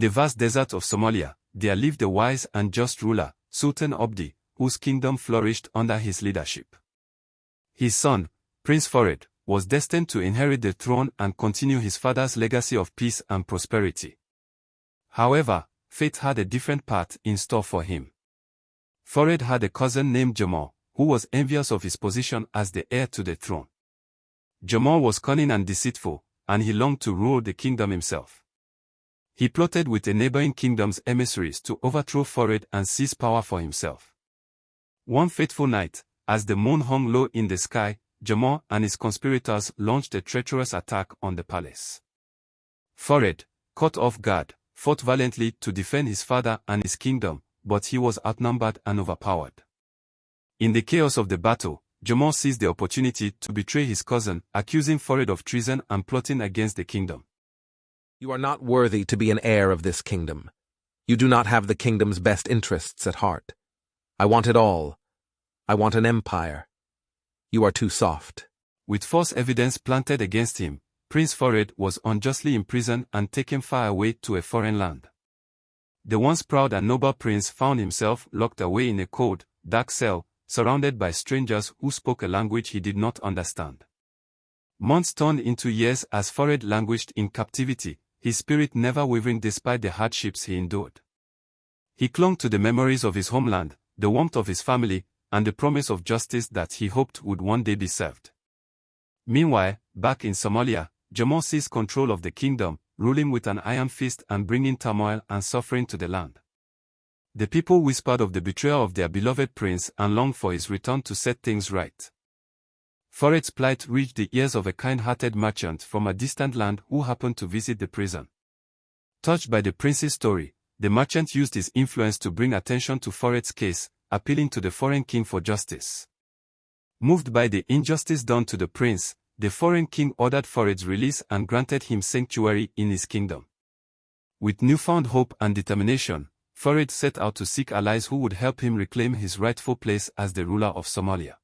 the vast desert of Somalia, there lived a wise and just ruler, Sultan Abdi, whose kingdom flourished under his leadership. His son, Prince Farid, was destined to inherit the throne and continue his father's legacy of peace and prosperity. However, fate had a different path in store for him. Farid had a cousin named Jamal, who was envious of his position as the heir to the throne. Jamal was cunning and deceitful, and he longed to rule the kingdom himself. He plotted with the neighboring kingdom's emissaries to overthrow Farid and seize power for himself. One fateful night, as the moon hung low in the sky, Jamal and his conspirators launched a treacherous attack on the palace. Farid, caught off guard, fought valiantly to defend his father and his kingdom, but he was outnumbered and overpowered. In the chaos of the battle, Jamal seized the opportunity to betray his cousin, accusing Farid of treason and plotting against the kingdom. You are not worthy to be an heir of this kingdom. You do not have the kingdom's best interests at heart. I want it all. I want an empire. You are too soft. With false evidence planted against him, Prince Farid was unjustly imprisoned and taken far away to a foreign land. The once proud and noble prince found himself locked away in a cold, dark cell, surrounded by strangers who spoke a language he did not understand. Months turned into years as Farid languished in captivity, his spirit never wavering despite the hardships he endured. He clung to the memories of his homeland, the warmth of his family, and the promise of justice that he hoped would one day be served. Meanwhile, back in Somalia, Jamal seized control of the kingdom, ruling with an iron fist and bringing turmoil and suffering to the land. The people whispered of the betrayal of their beloved prince and longed for his return to set things right. Farid's plight reached the ears of a kind-hearted merchant from a distant land who happened to visit the prison. Touched by the prince's story, the merchant used his influence to bring attention to Farid's case, appealing to the foreign king for justice. Moved by the injustice done to the prince, the foreign king ordered Farid's release and granted him sanctuary in his kingdom. With newfound hope and determination, Farid set out to seek allies who would help him reclaim his rightful place as the ruler of Somalia.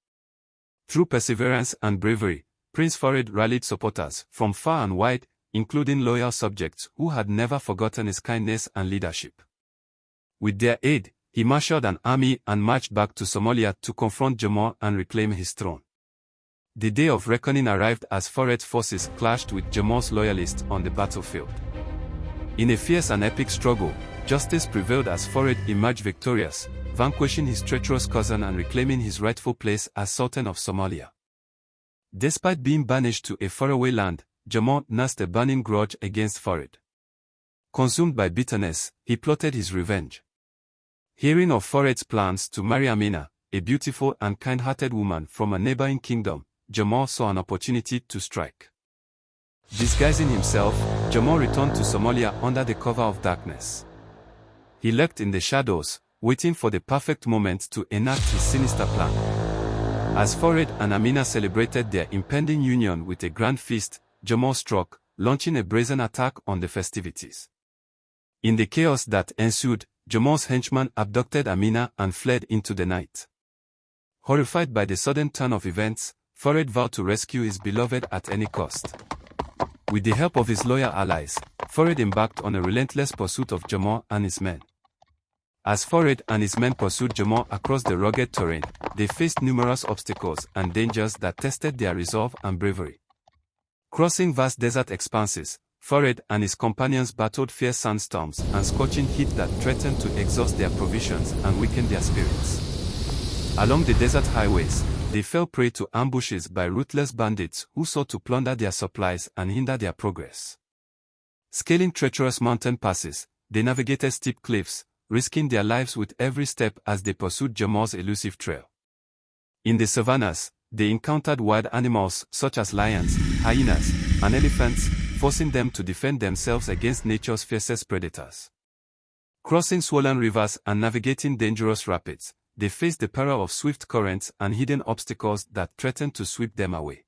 Through perseverance and bravery, Prince Farid rallied supporters from far and wide, including loyal subjects who had never forgotten his kindness and leadership. With their aid, he marshaled an army and marched back to Somalia to confront Jamal and reclaim his throne. The day of reckoning arrived as Farid's forces clashed with Jamal's loyalists on the battlefield. In a fierce and epic struggle, justice prevailed as Farid emerged victorious, vanquishing his treacherous cousin and reclaiming his rightful place as Sultan of Somalia. Despite being banished to a faraway land, Jamal nursed a burning grudge against Farid. Consumed by bitterness, he plotted his revenge. Hearing of Farid's plans to marry Amina, a beautiful and kind-hearted woman from a neighboring kingdom, Jamal saw an opportunity to strike. Disguising himself, Jamal returned to Somalia under the cover of darkness. He lurked in the shadows, waiting for the perfect moment to enact his sinister plan. As Farid and Amina celebrated their impending union with a grand feast, Jamal struck, launching a brazen attack on the festivities. In the chaos that ensued, Jamal's henchmen abducted Amina and fled into the night. Horrified by the sudden turn of events, Farid vowed to rescue his beloved at any cost. With the help of his loyal allies, Farid embarked on a relentless pursuit of Jamal and his men. As Farid and his men pursued Jamal across the rugged terrain, they faced numerous obstacles and dangers that tested their resolve and bravery. Crossing vast desert expanses, Farid and his companions battled fierce sandstorms and scorching heat that threatened to exhaust their provisions and weaken their spirits. Along the desert highways, they fell prey to ambushes by ruthless bandits who sought to plunder their supplies and hinder their progress. Scaling treacherous mountain passes, they navigated steep cliffs, risking their lives with every step as they pursued Jamal's elusive trail. In the savannas, they encountered wild animals such as lions, hyenas, and elephants, forcing them to defend themselves against nature's fiercest predators. Crossing swollen rivers and navigating dangerous rapids, they faced the peril of swift currents and hidden obstacles that threatened to sweep them away.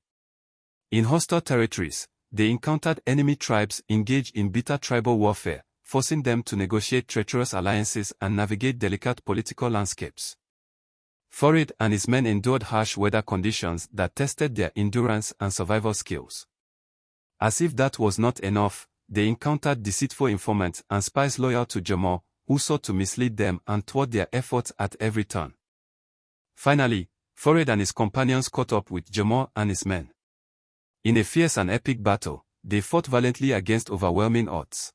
In hostile territories, they encountered enemy tribes engaged in bitter tribal warfare, forcing them to negotiate treacherous alliances and navigate delicate political landscapes. Farid and his men endured harsh weather conditions that tested their endurance and survival skills. As if that was not enough, they encountered deceitful informants and spies loyal to Jamal, who sought to mislead them and thwart their efforts at every turn. Finally, Fored and his companions caught up with Jamal and his men. In a fierce and epic battle, they fought valiantly against overwhelming odds.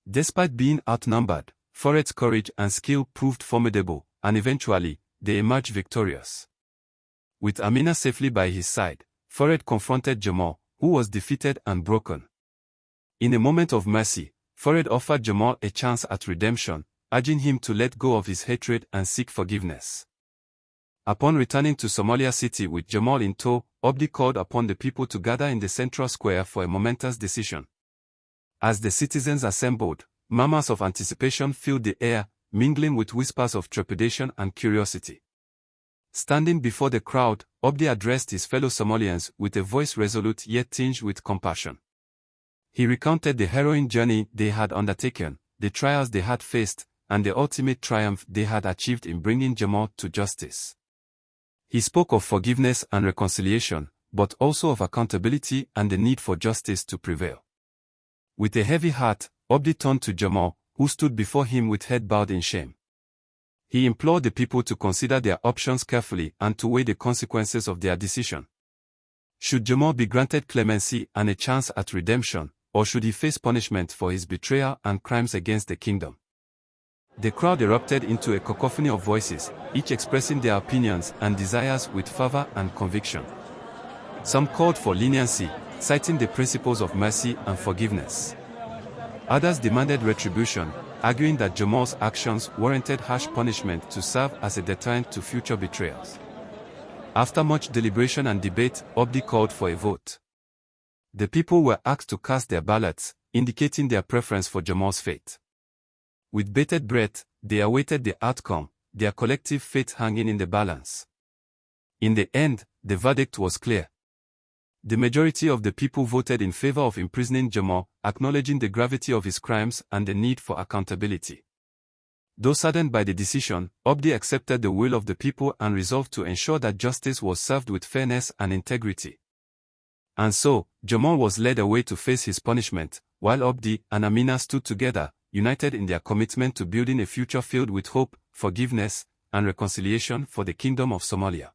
Despite being outnumbered, Fored's courage and skill proved formidable, and eventually, they emerged victorious. With Amina safely by his side, Fored confronted Jamal, who was defeated and broken. In a moment of mercy, Fored offered Jamal a chance at redemption, urging him to let go of his hatred and seek forgiveness. Upon returning to Somalia City with Jamal in tow, Abdi called upon the people to gather in the central square for a momentous decision. As the citizens assembled, murmurs of anticipation filled the air, mingling with whispers of trepidation and curiosity. Standing before the crowd, Abdi addressed his fellow Somalians with a voice resolute yet tinged with compassion. He recounted the harrowing journey they had undertaken, the trials they had faced, and the ultimate triumph they had achieved in bringing Jamal to justice. He spoke of forgiveness and reconciliation, but also of accountability and the need for justice to prevail. With a heavy heart, Abdi turned to Jamal, who stood before him with head bowed in shame. He implored the people to consider their options carefully and to weigh the consequences of their decision. Should Jamal be granted clemency and a chance at redemption, or should he face punishment for his betrayal and crimes against the kingdom? The crowd erupted into a cacophony of voices, each expressing their opinions and desires with fervor and conviction. Some called for leniency, citing the principles of mercy and forgiveness. Others demanded retribution, arguing that Jamal's actions warranted harsh punishment to serve as a deterrent to future betrayals. After much deliberation and debate, Abdi called for a vote. The people were asked to cast their ballots, indicating their preference for Jamal's fate. With bated breath, they awaited the outcome, their collective fate hanging in the balance. In the end, the verdict was clear. The majority of the people voted in favor of imprisoning Jamal, acknowledging the gravity of his crimes and the need for accountability. Though saddened by the decision, Abdi accepted the will of the people and resolved to ensure that justice was served with fairness and integrity. And so, Jamal was led away to face his punishment, while Abdi and Amina stood together, united in their commitment to building a future filled with hope, forgiveness, and reconciliation for the Kingdom of Somalia.